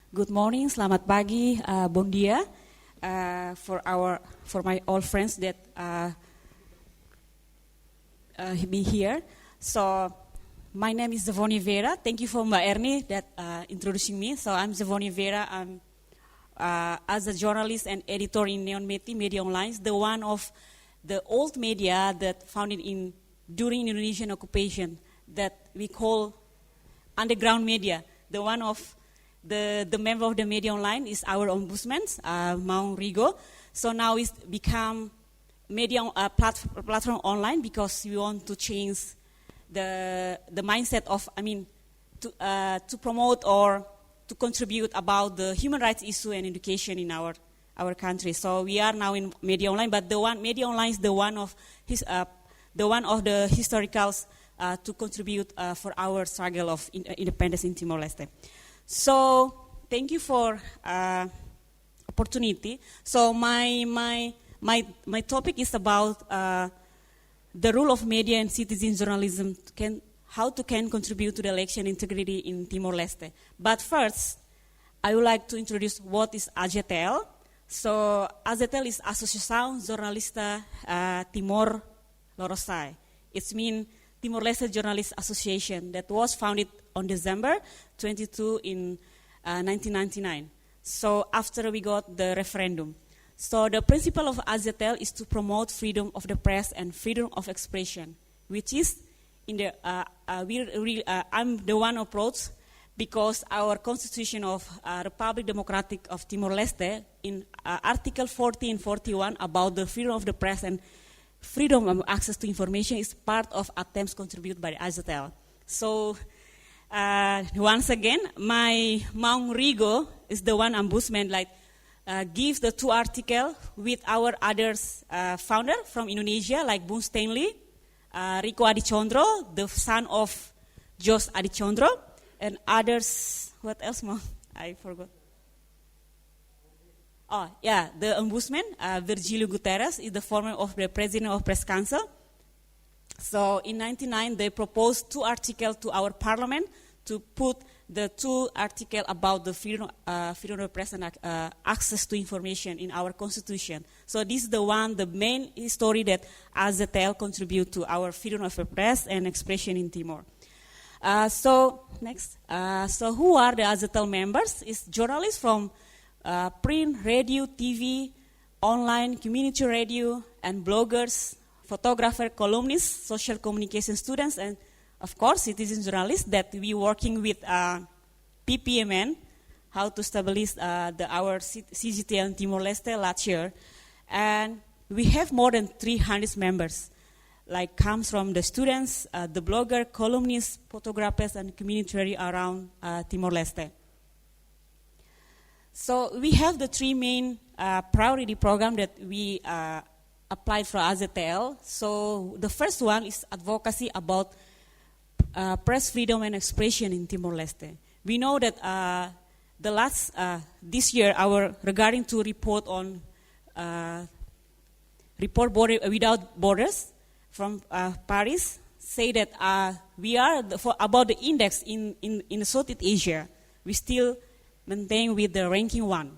Good morning, selamat pagi, bon dia, for my old friends that be here. So, my name is Zavoni Vera. Thank you for Mbak Ernie that introducing me. So, I'm Zavoni Vera. I'm as a journalist and editor in Neon Media Online, the one of the old media that founded during Indonesian occupation that we call underground media. The one of the member of the Media Online is our ombudsman, Maung Rigo. So now it's become media platform online because we want to change the mindset of, to promote or to contribute about the human rights issue and education in our country. So we are now in Media Online, but Media Online is the one of the historicals to contribute for our struggle of independence in Timor-Leste. So thank you for opportunity. So my topic is about the role of media and citizen journalism how to contribute to the election integrity in Timor-Leste. But first, I would like to introduce what is AJTL. So AJTL is Asociação Jornalista Timor Leste. It means Timor-Leste Journalist Association that was founded on December 22 in 1999. So after we got the referendum. So the principle of AJTL is to promote freedom of the press and freedom of expression, which is I'm the one approach because our Constitution of Republic Democratic of Timor-Leste in Article 40 and 41 about the freedom of the press and freedom of access to information is part of attempts contributed by the AJTL. So once again, my Maung Rigo is the one ombudsman, gives the two articles with our others founder from Indonesia, like Bung Stanley, Rico Adicondro, the son of Jos Adicondro, and others. What else, Mom? I forgot. Oh, yeah, the ombudsman, Virgilio Guterres, is the former of the president of Press Council. So in 1999, they proposed two articles to our parliament to put the two articles about the freedom of the press and access to information in our constitution. So this is the main story that AJTL contribute to our freedom of the press and expression in Timor. So next, so who are the AJTL members? It's journalists from print, radio, TV, online, community radio, and bloggers, photographers, columnists, social communication students, and of course, citizen journalists that we working with PPMN, how to establish our CGTL in Timor-Leste last year. And we have more than 300 members, comes from the students, the blogger, columnists, photographers, and community around Timor-Leste. So we have the three main priority program that we applied for AJTL. So the first one is advocacy about press freedom and expression in Timor-Leste. We know that this year regarding to report on report without borders from Paris say that we are about the index in Southeast Asia. We still maintain with the ranking 1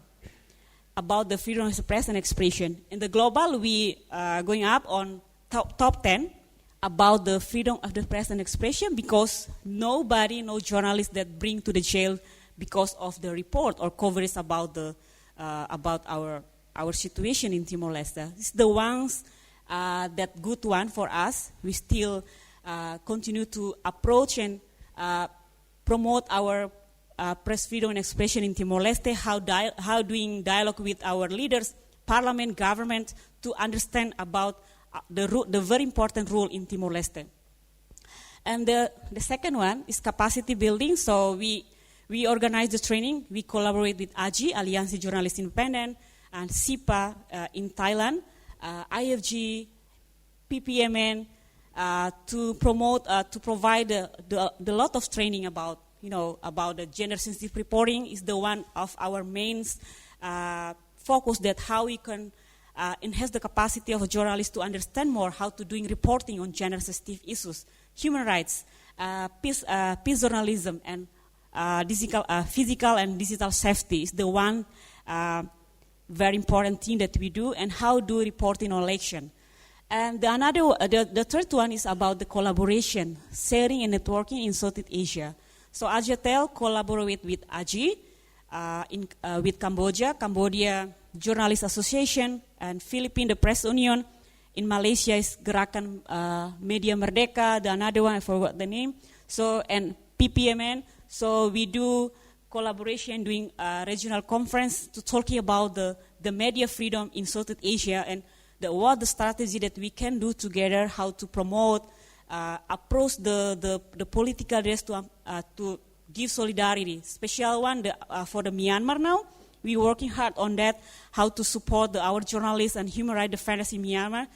about the freedom of press and expression. In the global, we going up on top 10 about the freedom of the press and expression because no journalist that bring to the jail because of the report or coverage about our situation in Timor-Leste. It's the ones that good one for us. We still continue to approach and promote our press freedom and expression in Timor-Leste, how doing dialogue with our leaders, parliament, government, to understand about the very important role in Timor-Leste. And the second one is capacity building. So we organize the training. We collaborate with AJI, Aliansi Jurnalis Independent, and SIPA in Thailand, IFG, PPMN, to provide the lot of training about the gender sensitive reporting is the one of our main focus, that how we can enhance the capacity of journalists to understand more how to doing reporting on gender sensitive issues, human rights, peace journalism, and physical and digital safety is the one very important thing that we do, and how do we report in election. And the third one is about the collaboration, sharing and networking in Southeast Asia. So Ajatel collaborate with AJI, with Cambodia Journalist Association, and Philippine the Press Union. In Malaysia is Gerakan Media Merdeka, the another one I forgot the name. So and PPMN. So we do collaboration doing a regional conference to talking about the media freedom in Southeast Asia, and what the strategy that we can do together, how to promote, approach the political leaders to give solidarity. Special one for the Myanmar now. We're working hard on that, how to support our journalists and human rights defenders in Myanmar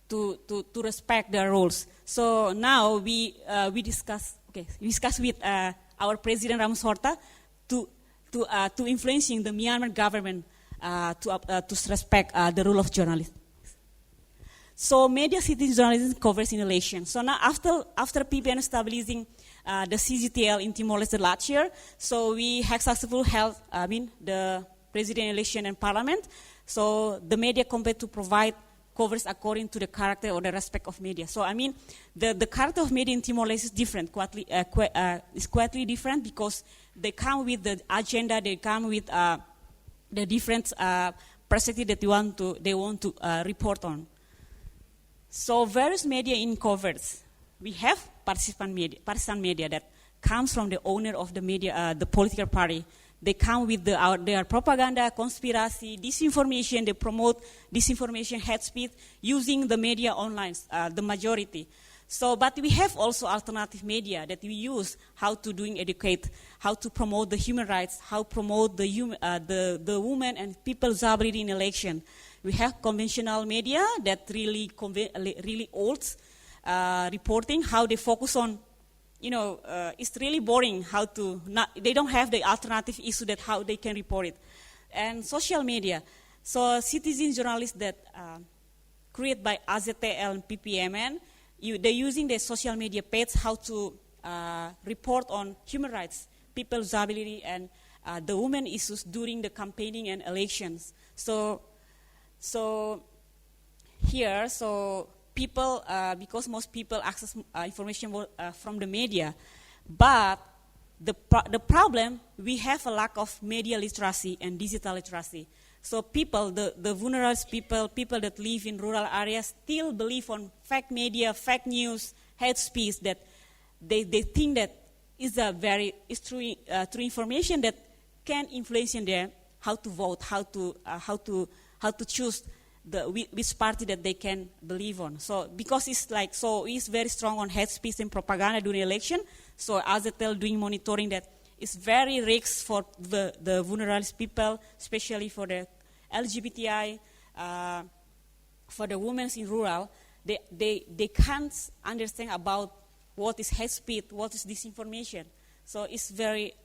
to respect their roles. So now we discuss with our President Ramos Horta to influencing the Myanmar government to respect the rule of journalists. So media citizen journalism covers in election. So now after PPN establishing the CGTL in Timor-Leste last year, so we have successfully held the president election and parliament. So the media compete to provide covers according to the character or the respect of media. So the character of media in Timor-Leste is different, is quite different, because they come with the agenda, they come with the different perspective that they want to report on. So various media in covers. We have partisan media that comes from the owner of the media, the political party. They come with their propaganda, conspiracy, disinformation. They promote disinformation, hate speech, using the media online, the majority. So, but we have also alternative media that we use, how to educate, how to promote the human rights, how promote the women and people's disability in election. We have conventional media that really old reporting, how they focus on, it's really boring they don't have the alternative issue that how they can report it. And social media, so citizen journalists that created by AZTL and PPMN, they're using the social media page how to report on human rights, people's disability, and the women issues during the campaigning and elections. So here, people, because most people access information from the media, but the problem, we have a lack of media literacy and digital literacy. So people, the vulnerable people that live in rural areas still believe on fake media, fake news, hate speech, that they think that is true information that can influence them how to vote, how to choose which party that they can believe on. So because it's very strong on hate speech and propaganda during election. So AZTL doing monitoring that is very risky for the vulnerable people, especially for the LGBTI, for the women in rural. They can't understand about what is hate speech, what is disinformation. So it's very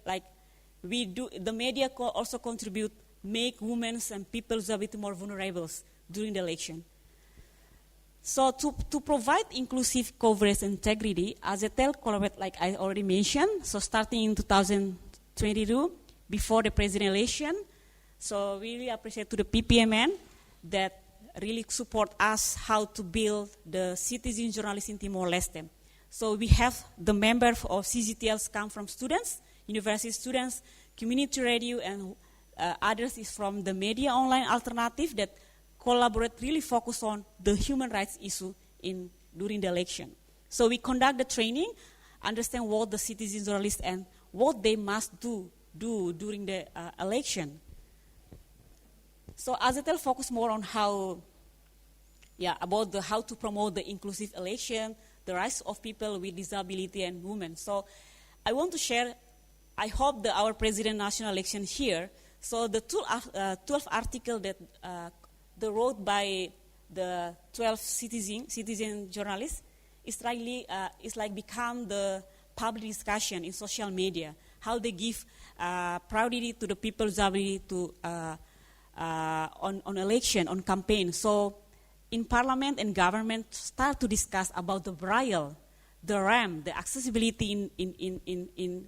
the media also contribute, make women and people a bit more vulnerable during the election. So to provide inclusive coverage and integrity, AZTL collaborate, like I already mentioned, so starting in 2022, before the president election. So we really appreciate to the PPMN that really support us how to build the citizen journalists in Timor-Leste. So we have the members of CGTLs come from students, university students, community radio, and others is from the media online alternative that collaborate, really focus on the human rights issue during the election. So we conduct the training, understand what the citizen journalists and what they must do during the election. So AZTL focus more on how to promote the inclusive election, the rights of people with disability and women. So I want to share, I hope our President National Election here, so the 12 article that the wrote by the 12 citizen journalists is become the public discussion in social media, how they give priority to the people's ability to on election, on campaign. So in parliament and government start to discuss about the burial the RAM, the accessibility in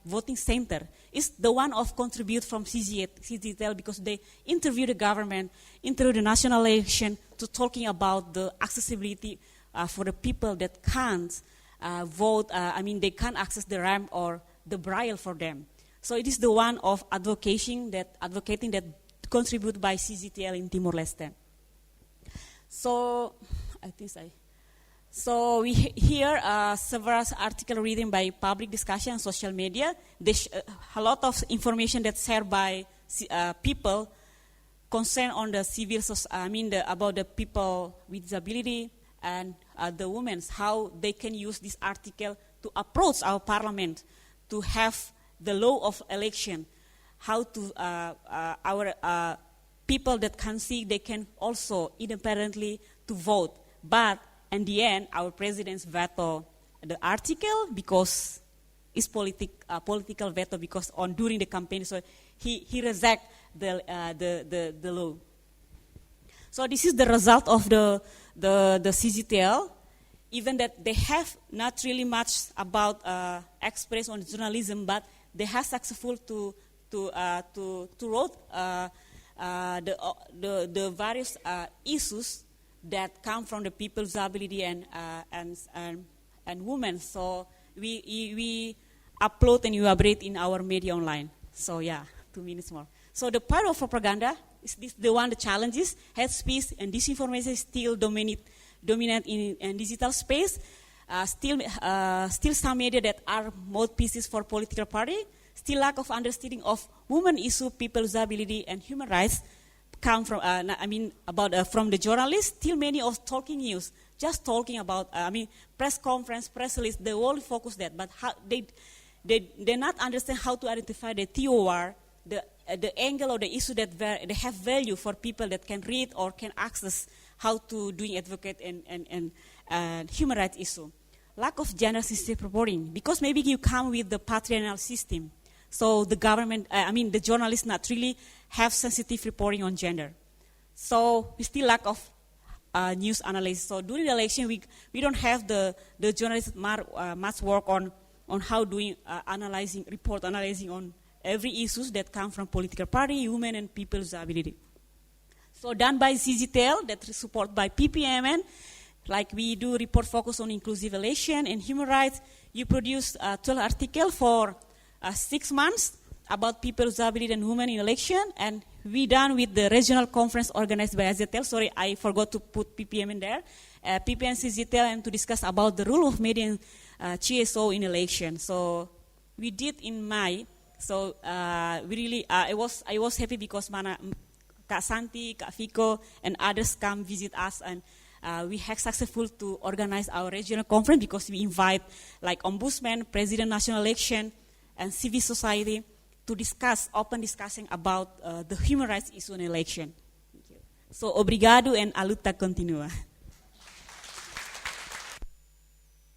voting center, is the one of contribute from CGTL because they interview the government, interview the national election to talking about the accessibility for the people that can't vote. They can't access the RAM or the Braille for them. So it is the one of advocating that contribute by CGTL in Timor-Leste. So we hear several articles written by public discussion and social media. A lot of information that's shared by people concerned on the civil society. About the people with disability and the women, how they can use this article to approach our parliament to have the law of election. How to our people that can see, they can also independently to vote, but in the end, our president's veto the article because it's political veto because during the campaign, so he reject the law. So this is the result of the CGTL, even that they have not really much about express on journalism, but they have successful to wrote the various issues that come from the people's disability and women. So we upload and we update in our media online. So 2 minutes more. So the part of propaganda is the challenges. Hate speech and disinformation is still dominant in digital space. Still some media that are mouthpieces for political party. Still lack of understanding of women issue, people's disability and human rights come from from the journalists. Still many of talking news, just talking about press conference, press release. They all focus that, but how they not understand how to identify the TOR, the angle or the issue that they have value for people that can read or can access how to doing advocate and human rights issue. Lack of gender sensitive reporting because maybe you come with the patriarchal system. So the government, the journalists not really have sensitive reporting on gender. So we still lack of news analysis. So during the election, we don't have the journalists much work on how doing analyzing on every issues that come from political party, women and people's disability. So done by CGTL, that is supported by PPMN. Like we do report focus on inclusive election and human rights. You produce 12 articles for 6 months about people's disability and women in election, and we done with the regional conference organized by AZTL. Sorry, I forgot to put PPM in there. PPM and CGTL and to discuss about the role of media and GSO in election. So we did in May. So we really, I was happy because Kak Santi, Kak Fico, and others come visit us, and we have successful to organize our regional conference because we invite like ombudsman, president, national election, and civil society to discuss, open discussion about the human rights issue in election. Thank you. So, obrigado and a luta continua.